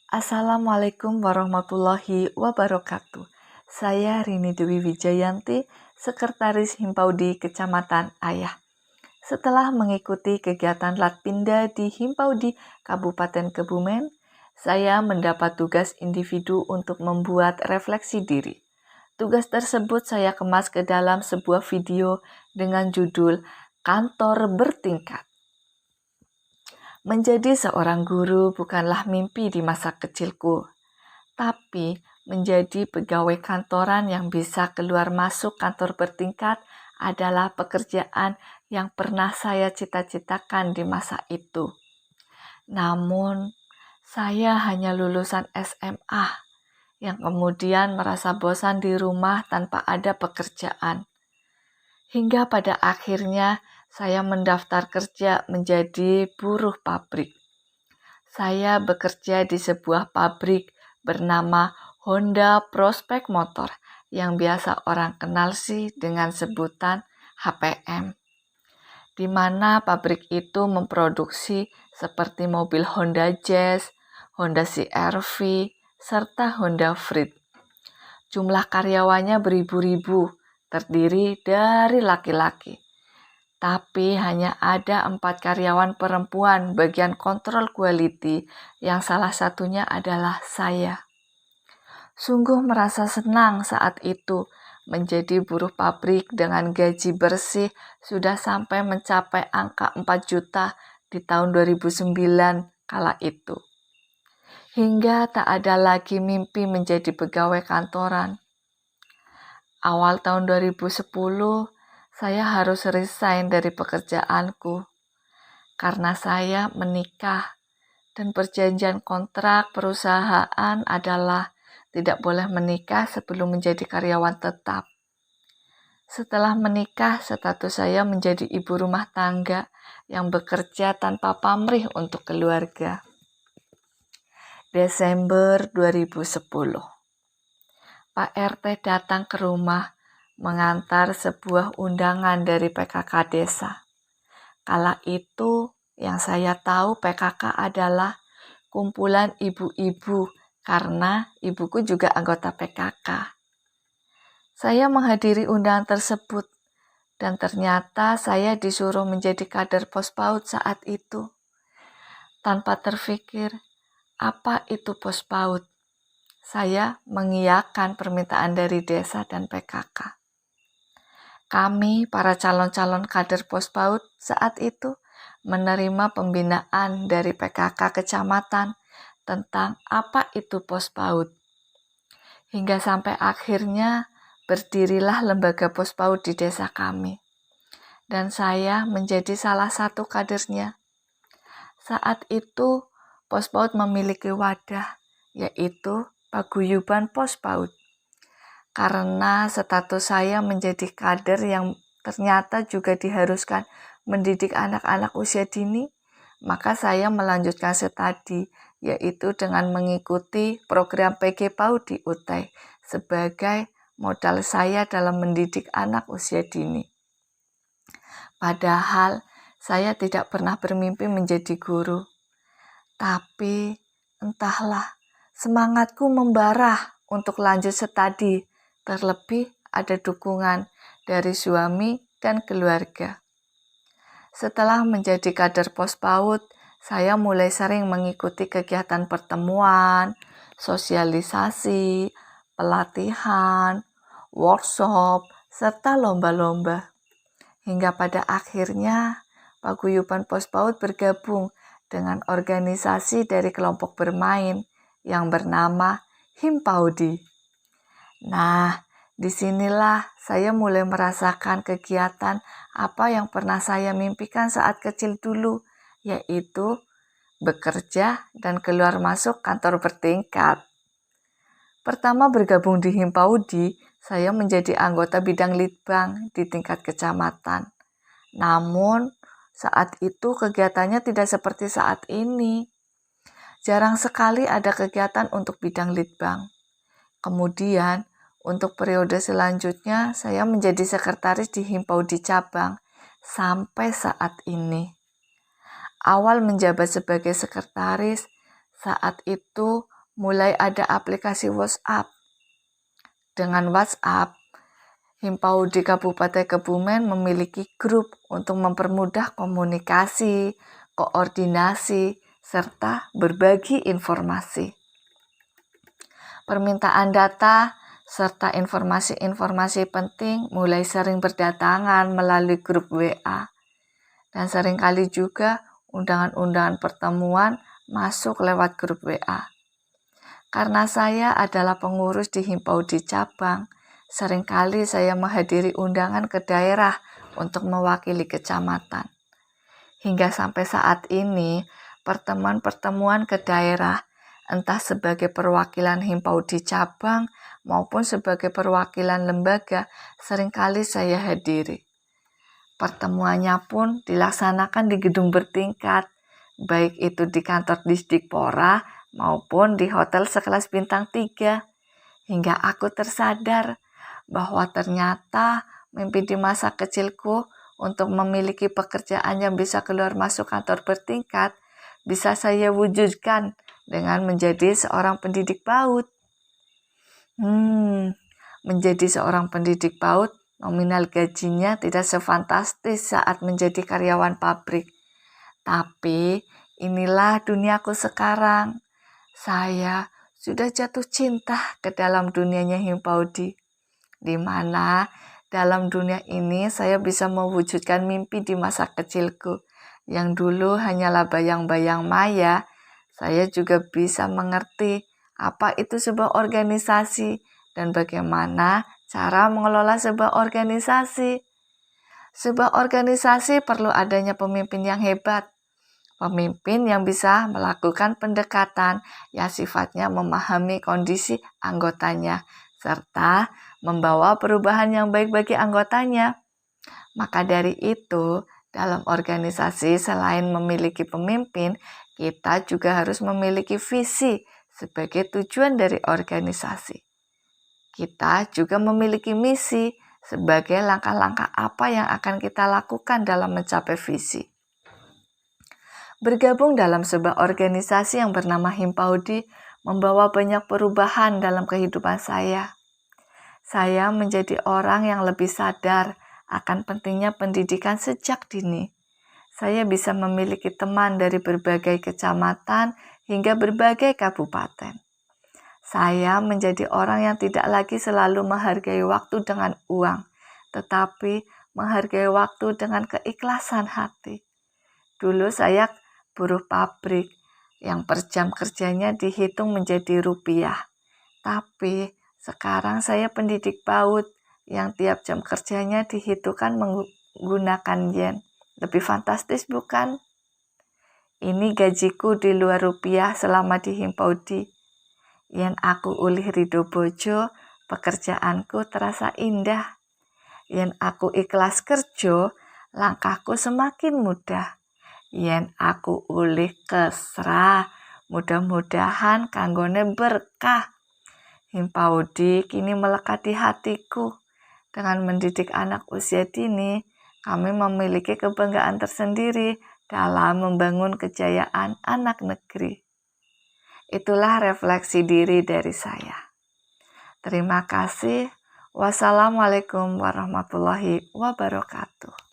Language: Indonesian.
Assalamualaikum warahmatullahi wabarakatuh. Saya Rini Dewi Wijayanti, Sekretaris Himpaudi Kecamatan Ayah. Setelah mengikuti kegiatan Latpinda di Himpaudi Kabupaten Kebumen, saya mendapat tugas individu untuk membuat refleksi diri. Tugas tersebut saya kemas ke dalam sebuah video dengan judul Kantor Bertingkat. Menjadi seorang guru bukanlah mimpi di masa kecilku, tapi menjadi pegawai kantoran yang bisa keluar masuk kantor bertingkat adalah pekerjaan yang pernah saya cita-citakan di masa itu. Namun, saya hanya lulusan SMA yang kemudian merasa bosan di rumah tanpa ada pekerjaan. Hingga pada akhirnya saya mendaftar kerja menjadi buruh pabrik. Saya bekerja di sebuah pabrik bernama Honda Prospek Motor yang biasa orang kenal sih dengan sebutan HPM. Di mana pabrik itu memproduksi seperti mobil Honda Jazz, Honda CR-V, serta Honda Freed. Jumlah karyawannya beribu-ribu, terdiri dari laki-laki. Tapi hanya ada 4 karyawan perempuan bagian kontrol quality yang salah satunya adalah saya. Sungguh merasa senang saat itu menjadi buruh pabrik dengan gaji bersih sudah sampai mencapai angka 4 juta di tahun 2009 kala itu. Hingga tak ada lagi mimpi menjadi pegawai kantoran. Awal tahun 2010, saya harus resign dari pekerjaanku karena saya menikah dan perjanjian kontrak perusahaan adalah tidak boleh menikah sebelum menjadi karyawan tetap. Setelah menikah, status saya menjadi ibu rumah tangga yang bekerja tanpa pamrih untuk keluarga. Desember 2010, Pak RT datang ke rumah mengantar sebuah undangan dari PKK desa. Kala itu yang saya tahu PKK adalah kumpulan ibu-ibu karena ibuku juga anggota PKK. Saya menghadiri undangan tersebut dan ternyata saya disuruh menjadi kader POSPAUD saat itu. Tanpa terfikir, apa itu POSPAUD? Saya mengiyakan permintaan dari desa dan PKK. Kami, para calon-calon kader POSPAUD saat itu, menerima pembinaan dari PKK kecamatan tentang apa itu POSPAUD. Hingga sampai akhirnya berdirilah lembaga POSPAUD di desa kami. Dan saya menjadi salah satu kadernya. Saat itu, POSPAUD memiliki wadah, yaitu Paguyuban POSPAUD. Karena status saya menjadi kader yang ternyata juga diharuskan mendidik anak-anak usia dini, maka saya melanjutkan studi, yaitu dengan mengikuti program PG PAUD di UTE sebagai modal saya dalam mendidik anak usia dini. Padahal saya tidak pernah bermimpi menjadi guru. Tapi entahlah, semangatku membara untuk lanjut studi. Terlebih ada dukungan dari suami dan keluarga. Setelah menjadi kader POSPAUD, saya mulai sering mengikuti kegiatan pertemuan, sosialisasi, pelatihan, workshop, serta lomba-lomba. Hingga pada akhirnya, Paguyuban POSPAUD bergabung dengan organisasi dari kelompok bermain yang bernama Himpaudi. Nah, disinilah saya mulai merasakan kegiatan apa yang pernah saya mimpikan saat kecil dulu, yaitu bekerja dan keluar masuk kantor bertingkat. Pertama bergabung di Himpaudi, saya menjadi anggota bidang litbang di tingkat kecamatan. Namun, saat itu kegiatannya tidak seperti saat ini. Jarang sekali ada kegiatan untuk bidang litbang. Kemudian, untuk periode selanjutnya, saya menjadi sekretaris di Himpaudi cabang sampai saat ini. Awal menjabat sebagai sekretaris, saat itu mulai ada aplikasi WhatsApp. Dengan WhatsApp, Himpaudi Kabupaten Kebumen memiliki grup untuk mempermudah komunikasi, koordinasi, serta berbagi informasi. Permintaan data serta informasi-informasi penting mulai sering berdatangan melalui grup WA. Dan seringkali juga undangan-undangan pertemuan masuk lewat grup WA. Karena saya adalah pengurus di Himpaudi Cabang, seringkali saya menghadiri undangan ke daerah untuk mewakili kecamatan. Hingga sampai saat ini, pertemuan-pertemuan ke daerah, entah sebagai perwakilan Himpaudi Cabang maupun sebagai perwakilan lembaga, seringkali saya hadiri. Pertemuannya pun dilaksanakan di gedung bertingkat, baik itu di kantor Disdikpora maupun di hotel sekelas bintang 3. Hingga aku tersadar bahwa ternyata mimpi di masa kecilku untuk memiliki pekerjaan yang bisa keluar masuk kantor bertingkat bisa saya wujudkan dengan menjadi seorang pendidik PAUD. Menjadi seorang pendidik PAUD, nominal gajinya tidak sefantastis saat menjadi karyawan pabrik. Tapi inilah duniaku sekarang. Saya sudah jatuh cinta ke dalam dunianya Himpaudi, di mana dalam dunia ini saya bisa mewujudkan mimpi di masa kecilku. Yang dulu hanyalah bayang-bayang maya, saya juga bisa mengerti apa itu sebuah organisasi dan bagaimana cara mengelola sebuah organisasi. Sebuah organisasi perlu adanya pemimpin yang hebat, pemimpin yang bisa melakukan pendekatan yang sifatnya memahami kondisi anggotanya, serta membawa perubahan yang baik bagi anggotanya. Maka dari itu, dalam organisasi selain memiliki pemimpin, kita juga harus memiliki visi sebagai tujuan dari organisasi. Kita juga memiliki misi sebagai langkah-langkah apa yang akan kita lakukan dalam mencapai visi. Bergabung dalam sebuah organisasi yang bernama Himpaudi membawa banyak perubahan dalam kehidupan saya. Saya menjadi orang yang lebih sadar akan pentingnya pendidikan sejak dini. Saya bisa memiliki teman dari berbagai kecamatan hingga berbagai kabupaten. Saya menjadi orang yang tidak lagi selalu menghargai waktu dengan uang, tetapi menghargai waktu dengan keikhlasan hati. Dulu saya buruh pabrik yang per jam kerjanya dihitung menjadi rupiah. Tapi sekarang saya pendidik PAUD yang tiap jam kerjanya dihitungkan menggunakan yen. Lebih fantastis bukan? Ini gajiku di luar rupiah selama di Himpaudi. Yen aku ulih ridho bojo, pekerjaanku terasa indah. Yen aku ikhlas kerja, langkahku semakin mudah. Yen aku ulih kesrah, mudah-mudahan kanggone berkah. Himpaudi kini melekat di hatiku. Dengan mendidik anak usia dini, kami memiliki kebanggaan tersendiri dalam membangun kejayaan anak negeri. Itulah refleksi diri dari saya. Terima kasih. Wassalamualaikum warahmatullahi wabarakatuh.